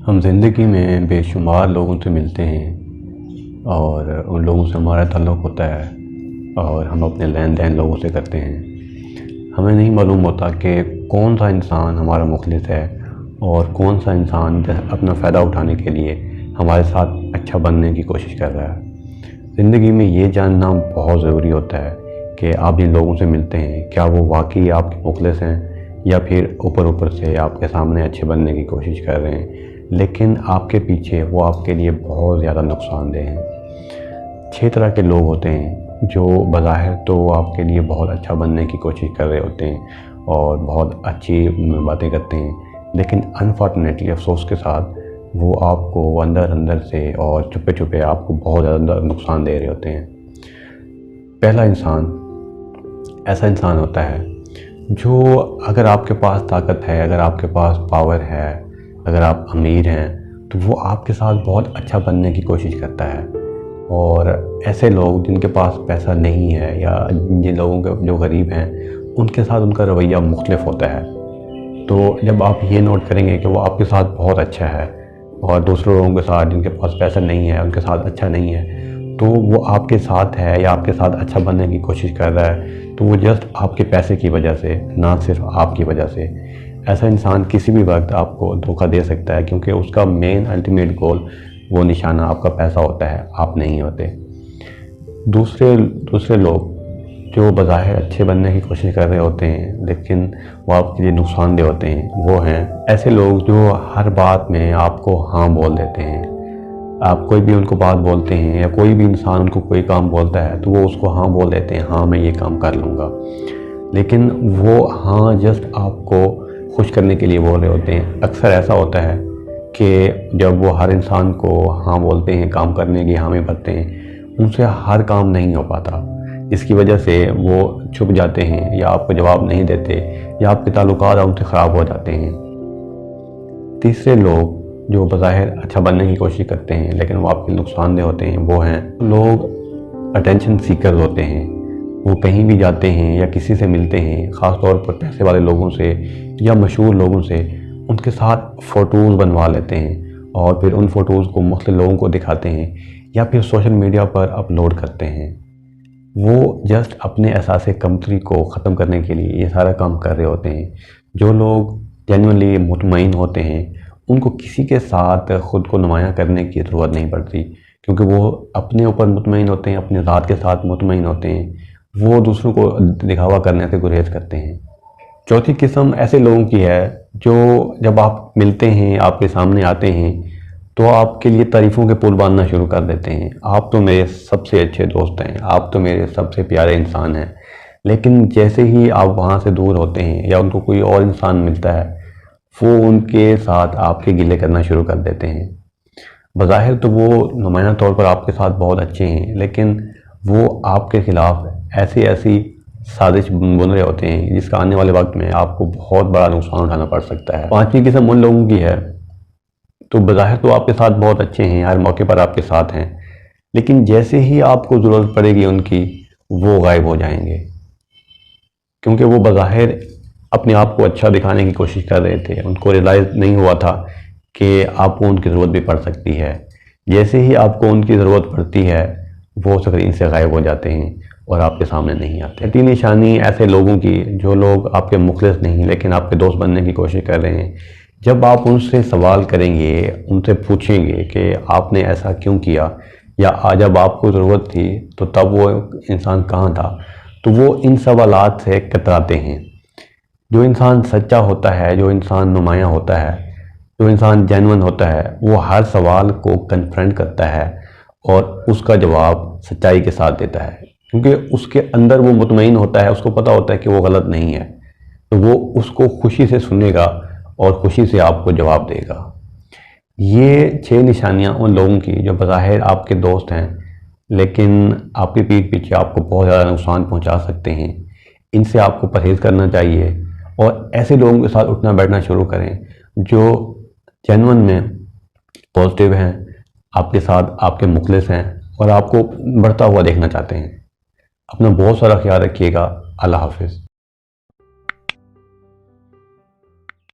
ہم زندگی میں بے شمار لوگوں سے ملتے ہیں اور ان لوگوں سے ہمارا تعلق ہوتا ہے اور ہم اپنے لین دین لوگوں سے کرتے ہیں۔ ہمیں نہیں معلوم ہوتا کہ کون سا انسان ہمارا مخلص ہے اور کون سا انسان اپنا فائدہ اٹھانے کے لیے ہمارے ساتھ اچھا بننے کی کوشش کر رہا ہے۔ زندگی میں یہ جاننا بہت ضروری ہوتا ہے کہ آپ جن لوگوں سے ملتے ہیں کیا وہ واقعی آپ کے مخلص ہیں یا پھر اوپر سے آپ کے سامنے اچھے بننے کی کوشش کر رہے ہیں، لیکن آپ کے پیچھے وہ آپ کے لیے بہت زیادہ نقصان دہ ہیں۔ 6 طرح کے لوگ ہوتے ہیں جو بظاہر تو آپ کے لیے بہت اچھا بننے کی کوشش کر رہے ہوتے ہیں اور بہت اچھی باتیں کرتے ہیں، لیکن انفارچونیٹلی افسوس کے ساتھ وہ آپ کو اندر سے اور چھپے آپ کو بہت زیادہ نقصان دے رہے ہوتے ہیں۔ پہلا انسان ایسا انسان ہوتا ہے جو اگر آپ کے پاس طاقت ہے، اگر آپ کے پاس پاور ہے، اگر آپ امیر ہیں تو وہ آپ کے ساتھ بہت اچھا بننے کی کوشش کرتا ہے، اور ایسے لوگ جن کے پاس پیسہ نہیں ہے یا جن لوگوں کے جو غریب ہیں ان کے ساتھ ان کا رویہ مختلف ہوتا ہے۔ تو جب آپ یہ نوٹ کریں گے کہ وہ آپ کے ساتھ بہت اچھا ہے اور دوسرے لوگوں کے ساتھ جن کے پاس پیسہ نہیں ہے ان کے ساتھ اچھا نہیں ہے، تو وہ آپ کے ساتھ ہے یا آپ کے ساتھ اچھا بننے کی کوشش کر رہا ہے تو وہ جسٹ آپ کے پیسے کی وجہ سے، نہ صرف آپ کی وجہ سے۔ ایسا انسان کسی بھی وقت آپ کو دھوکہ دے سکتا ہے کیونکہ اس کا مین الٹیمیٹ گول، وہ نشانہ آپ کا پیسہ ہوتا ہے، آپ نہیں ہوتے۔ دوسرے لوگ جو بظاہر اچھے بننے کی کوشش کر رہے ہوتے ہیں لیکن وہ آپ کے لیے نقصان دہ ہوتے ہیں، وہ ہیں ایسے لوگ جو ہر بات میں آپ کو ہاں بول دیتے ہیں۔ آپ کوئی بھی ان کو بات بولتے ہیں یا کوئی بھی انسان ان کو کوئی کام بولتا ہے تو وہ اس کو ہاں بول دیتے ہیں، ہاں میں یہ کام کر لوں گا، لیکن وہ ہاں جسٹ آپ کو خوش کرنے کے لیے بول رہے ہوتے ہیں۔ اکثر ایسا ہوتا ہے کہ جب وہ ہر انسان کو ہاں بولتے ہیں، کام کرنے کی حامی بھرتے ہیں، ان سے ہر کام نہیں ہو پاتا، جس کی وجہ سے وہ چھپ جاتے ہیں یا آپ کو جواب نہیں دیتے یا آپ کے تعلقات ان سے خراب ہو جاتے ہیں۔ تیسرے لوگ جو بظاہر اچھا بننے کی کوشش کرتے ہیں لیکن وہ آپ کے نقصان دہ ہوتے ہیں، وہ ہیں لوگ اٹینشن سیکرز ہوتے ہیں۔ وہ کہیں بھی جاتے ہیں یا کسی سے ملتے ہیں، خاص طور پر پیسے والے لوگوں سے یا مشہور لوگوں سے، ان کے ساتھ فوٹوز بنوا لیتے ہیں اور پھر ان فوٹوز کو مختلف لوگوں کو دکھاتے ہیں یا پھر سوشل میڈیا پر اپلوڈ کرتے ہیں۔ وہ جسٹ اپنے احساس کمتری کو ختم کرنے کے لیے یہ سارا کام کر رہے ہوتے ہیں۔ جو لوگ جینوئنلی مطمئن ہوتے ہیں ان کو کسی کے ساتھ خود کو نمایاں کرنے کی ضرورت نہیں پڑتی، کیونکہ وہ اپنے اوپر مطمئن ہوتے ہیں، اپنے ذات کے ساتھ مطمئن ہوتے ہیں، وہ دوسروں کو دکھاوا کرنے سے گریز کرتے ہیں۔ چوتھی قسم ایسے لوگوں کی ہے جو جب آپ ملتے ہیں، آپ کے سامنے آتے ہیں تو آپ کے لیے تعریفوں کے پل باندھنا شروع کر دیتے ہیں۔ آپ تو میرے سب سے اچھے دوست ہیں، آپ تو میرے سب سے پیارے انسان ہیں، لیکن جیسے ہی آپ وہاں سے دور ہوتے ہیں یا ان کو کوئی اور انسان ملتا ہے، وہ ان کے ساتھ آپ کے گلے کرنا شروع کر دیتے ہیں۔ بظاہر تو وہ نمایاں طور پر آپ کے ساتھ بہت اچھے ہیں، لیکن وہ آپ کے خلاف ایسی سازش بن رہے ہوتے ہیں جس کا آنے والے وقت میں آپ کو بہت بڑا نقصان اٹھانا پڑ سکتا ہے۔ پانچویں قسم ان لوگوں کی ہے تو بظاہر تو آپ کے ساتھ بہت اچھے ہیں، ہر موقع پر آپ کے ساتھ ہیں، لیکن جیسے ہی آپ کو ضرورت پڑے گی ان کی، وہ غائب ہو جائیں گے، کیونکہ وہ بظاہر اپنے آپ کو اچھا دکھانے کی کوشش کر رہے تھے۔ ان کو ریلائز نہیں ہوا تھا کہ آپ کو ان کی ضرورت بھی پڑ سکتی ہے۔ جیسے ہی آپ کو ان کی ضرورت پڑتی ہے وہ سکرین سے غائب ہو جاتے ہیں اور آپ کے سامنے نہیں آتے۔ چھٹی نشانی ایسے لوگوں کی جو لوگ آپ کے مخلص نہیں لیکن آپ کے دوست بننے کی کوشش کر رہے ہیں۔ جب آپ ان سے سوال کریں گے، ان سے پوچھیں گے کہ آپ نے ایسا کیوں کیا، یا جب آپ کو ضرورت تھی تو تب وہ انسان کہاں تھا، تو وہ ان سوالات سے کتراتے ہیں۔ جو انسان سچا ہوتا ہے، جو انسان نمایاں ہوتا ہے، جو انسان جینوئن ہوتا ہے، وہ ہر سوال کو کنفرنٹ کرتا ہے اور اس کا جواب سچائی کے ساتھ دیتا ہے، کیونکہ اس کے اندر وہ مطمئن ہوتا ہے، اس کو پتہ ہوتا ہے کہ وہ غلط نہیں ہے، تو وہ اس کو خوشی سے سنے گا اور خوشی سے آپ کو جواب دے گا۔ یہ 6 نشانیاں ان لوگوں کی جو بظاہر آپ کے دوست ہیں لیکن آپ کے پیٹھ پیچھے آپ کو بہت زیادہ نقصان پہنچا سکتے ہیں۔ ان سے آپ کو پرہیز کرنا چاہیے اور ایسے لوگوں کے ساتھ اٹھنا بیٹھنا شروع کریں جو جینوئن میں پازیٹیو ہیں، آپ کے ساتھ آپ کے مخلص ہیں اور آپ کو بڑھتا ہوا دیکھنا چاہتے ہیں۔ اپنا بہت سارا خیال رکھیے گا۔ اللہ حافظ۔